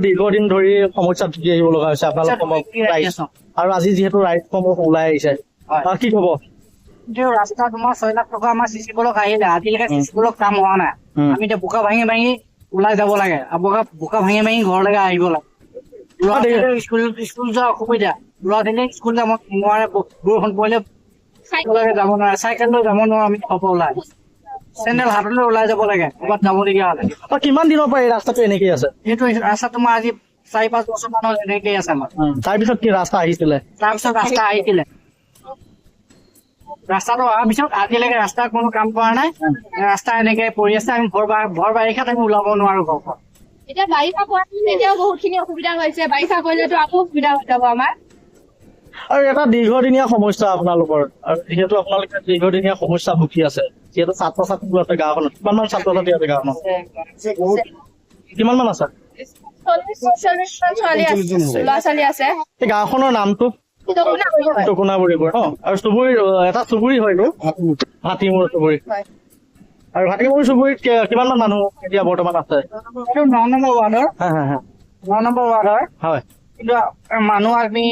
দীৰ্ঘদিন ধৰি সমস্যাত ভুগি আহিব লগা হৈছে আপোনালোক আৰু আজি যিহেতু ৰাইজসমূহ ওলাই আহিছে কি ক'ব? ৰাস্তা তোমাৰ 6 লাখ টকা আমাৰ চিচি ব্লক আহিলে আজিলৈকে চিচি ব্লক কাম হোৱা নাই। আমি এতিয়া বোকা ভাঙি ভাঙি ওলাই যাব লাগে আৰু বোকা ভাঙি ভাঙি ঘৰলৈকে আহিব লাগে। স্কুল যোৱা অসুবিধা, ল'ৰা-ছোৱালী স্কুল যাব নোৱাৰে, বৰষুণ পৰিলে চাইকেললৈ যাব নোৱাৰে, চাইকেল লৈ যাব নোৱাৰে। আমি ঘৰৰ পৰা ওলাই চেণ্ডেল হাতলৈ ওলাই যাব লাগে ক'ৰবাত যাবলগীয়া হ'লে। কিমান দিনৰ পৰা এই ৰাস্তাটো এনেকেই আছে? এইটো ৰাস্তা তোমাৰ আজি 4-5 বছৰ মানৰ এনেকেই আছে আমাৰ। তাৰপিছত কি ৰাস্তা আহিছিলে? তাৰপিছত ৰাস্তা আহিছিলে, ৰাস্তাটো অহাৰ পিছত আজিলৈকে ৰাস্তা কোনো কাম কৰা নাই। ৰাস্তা এনেকে পৰি আছে। আমি ভৰ বাৰিষাত আমি ওলাব নোৱাৰো ঘৰৰ পৰা। এতিয়া বাৰিষা পৰাত এতিয়াও বহুতখিনি অসুবিধা হৈছে। বাৰিষা পৰিলেতো আকৌ অসুবিধা হৈ যাব আমাৰ। আৰু এটা দীৰ্ঘদিনীয়া সমস্যা আপোনালোকৰ, আৰু যিহেতু আপোনালোকে দীৰ্ঘদিনীয়া সমস্যা ভুগি আছে, যিহেতু ছাত্ৰ-ছাত্ৰী আছে গাঁওখনত, কিমানমান ছাত্ৰ-ছাত্ৰী আছে গাঁওখনত? কিমান মান আছে? 40-45 ল'ৰা-ছোৱালী আছে। এই গাঁওখনৰ নামটো টকুনাবুৰী আৰু চুবুৰী, এটা চুবুৰী হয়তো হাতীমূৰ চুবুৰী। আৰু হাতীমূৰ চুবুৰীত কিমান মান মানুহ এতিয়া বৰ্তমান আছে? এইটো 9 নম্বৰ ৱাৰ্ডৰ 9 নম্বৰ ৱাৰ্ডৰ হয়। কিন্তু মানুহ আমি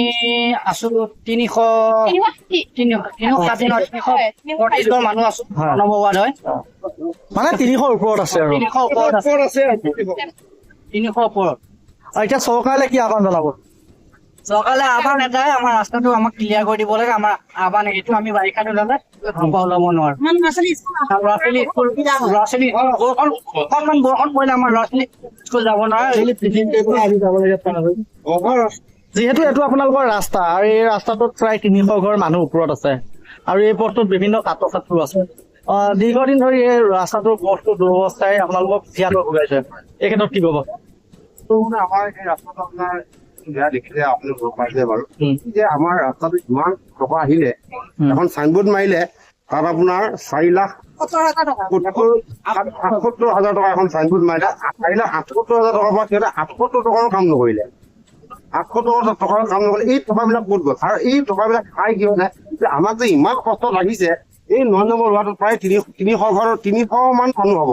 আছো 330 মানুহ আছো। 9 নম্বৰ ৱাৰ্ড হয়, মানে 300 ওপৰত আছে আৰু 300 ওপৰত আছে। 300 ওপৰত। আৰু এতিয়া চৰকাৰলৈ কি আহ্বান জনাব? চৰকাৰলৈ আহ্বান এটাই, আমাৰ ৰাস্তাটো আমাক ক্লিয়াৰ কৰি দিব লাগে। আমাৰ আহ্বান এইটো, আমি বাৰিষাত ওলালে ওলাব নোৱাৰো। ল'ৰা-ছোৱালী অকণমান বৰষুণ পৰিলে আমাৰ ল'ৰা-ছোৱালী স্কুল যাব নোৱাৰে। যিহেতু এইটো আপোনালোকৰ ৰাস্তা আৰু এই ৰাস্তাটোত প্ৰায় 300 ঘৰ মানুহ ওপৰত আছে আৰু এই পথটোত বিভিন্ন ছাত্ৰ-ছাত্ৰীও আছে। দীৰ্ঘদিন ধৰি এই ৰাস্তাটোৰ পথটো দুৰৱস্থাই আপোনালোকক জীয়াটো ভোগাইছে, এই ক্ষেত্ৰত কি ক'ব? আমাৰ এই ৰাস্তাটো আপোনাৰ বেয়া দেখিলে আপুনি গম পাইছে বাৰু যে আমাৰ ৰাস্তাটো ইমান টকা আহিলে, এখন চাইনবোৰ্ড মাৰিলে তাত আপোনাৰ 4,78,000 টকা এখন চাইনবোৰ্ড মাৰিলে। 4,78,000 টকাৰ পৰা সিহঁতে 78 টকাৰো কাম নকৰিলে। 78 টকাৰ কাম নকৰিলে। এই টকাবিলাক ক'ত গ'ল? আৰু এই টকাবিলাক খাই কি হয় যে আমাক যে ইমান কষ্ট লাগিছে, এই 9 নম্বৰ ৱাৰ্ডত প্ৰায় 300 ঘৰৰ 300 মান মানুহ হ'ব।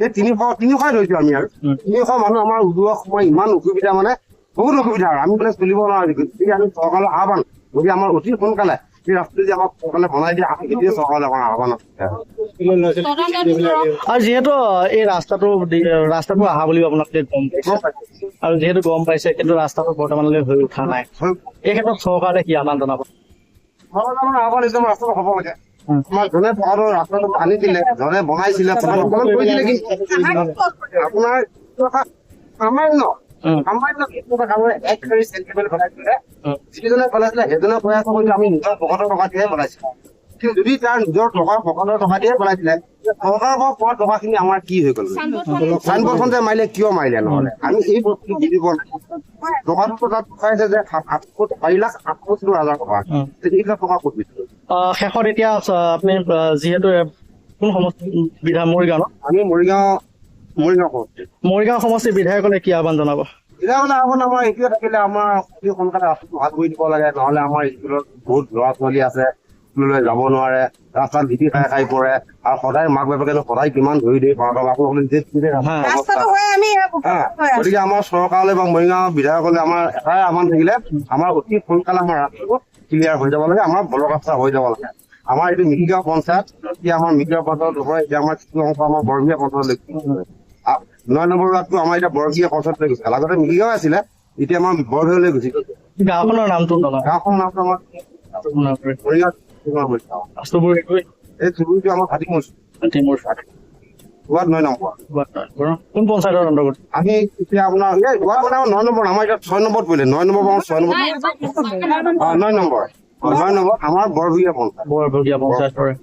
এই 300 ধৰিছো আমি, আৰু 300 মানুহ আমাৰ উলিওৱা সময় ইমান অসুবিধা, মানে বহুত অসুবিধা। আমি মানে চলিব নোৱাৰো। গতিকে আমি চৰকাৰলৈ আহ্বান, গতিকে আমাৰ অতি সোনকালে এই ৰাস্তাটো যে আমাক চৰকাৰে বনাই দিয়ে, আমি কেতিয়া চৰকাৰলৈ আমাৰ আহ্বান আছে। আৰু যিহেতু এই ৰাস্তাটো অহা বুলি আপোনালোকে গম পাইছে, আৰু যিহেতু গম পাইছে কিন্তু ৰাস্তাটো বৰ্তমানলৈ হৈ উঠা নাই, এই ক্ষেত্ৰত চৰকাৰে কি আহ্বান জনাব? আহ্বান একদম ৰাস্তাটো হ'ব লাগে। আমাৰ জনে পকাটো ৰাস্তাটো আনি দিলে, জনে বনাইছিলে, কৰি দিলে, কিন্তু আপোনাৰ যিজনে বনাইছিলে সেইজনে কৈ আছে আমি নিজৰ পকেটৰ টকা দিয়ে বনাইছিলো। কিন্তু যদি তাৰ নিজৰ পকেটৰ টকা দিয়ে বনাইছিলে, চৰকাৰৰ পৰা পোৱা টকাখিনি আমাৰ কি হৈ গ'ল? চাইনবোৰ্ডখন যে মাৰিলে, কিয় মাৰিলে? নহ'লে আমি এই বস্তুটো বুজিব লাগিব। টকাটো তাত পাইছে যে 4,78,000 টকা, এইবিলাক টকা ক'ত দিছিল? শেষত এতিয়া আপুনি যিহেতু কোন সমষ্টি বিধায়ক? মৰিগাঁও। আমি মৰিগাঁও সমষ্টিৰ বিধায়কলে কি আহ্বান জনাব? আমাৰ এইটোৱে থাকিলে, আমাৰ অতি সোনকালে ৰাস্তাটো ভাল কৰি দিব লাগে। নহ'লে আমাৰ স্কুলত বহুত ল'ৰা-ছোৱালী আছে, স্কুললৈ যাব নোৱাৰে, ৰাস্তাত ভীতি খাই পৰে। আৰু সদায় মাক বাপেকে সদায় কিমান ধৰি গতিকে আমাৰ চৰকাৰলৈ বা মৰিগাঁও বিধায়কলৈ আমাৰ এটাই আহ্বান থাকিলে, আমাৰ অতি সোনকালে আমাৰ ৰাস্তাটো ক্লিয়াৰ হৈ যাব লাগে, আমাৰ ব্লক ৰাস্তা হৈ যাব লাগে। আমাৰ এইটো মিকিগাঁও পঞ্চায়ত, এতিয়া আমাৰ মিকিগাঁও পঞ্চায়ত নহয়, এতিয়া আমাৰ কিছু অংশ আমাৰ বৰবিয়া পঞ্চায়ত 9 নম্বৰ ৱাৰ্ডটো আমাৰ এতিয়া বৰবিয়া পঞ্চায়ত লৈ গৈছে। আগতে মিকিগাঁও আছিলে, এতিয়া আমাৰ বৰবিয়ালৈ গুচি গৈছে। গাঁওখনৰ নামটো গাঁওখনৰ নামটো আমাৰ এই চুবুৰীটো আমাৰ হাতীমূৰ ৱাৰ্ড 9 নম্বৰ। কোন পঞ্চায়তৰ অন্তৰ্গত? আমি এতিয়া আপোনাৰ ৱাৰ্ড মানে 9 নম্বৰ, আমাৰ এতিয়া 6 নম্বৰত পৰিলে। 9 নম্বৰ 6 নম্বৰ 9 নম্বৰ আমাৰ বৰভগীয়া পঞ্চায়ত। পৰে।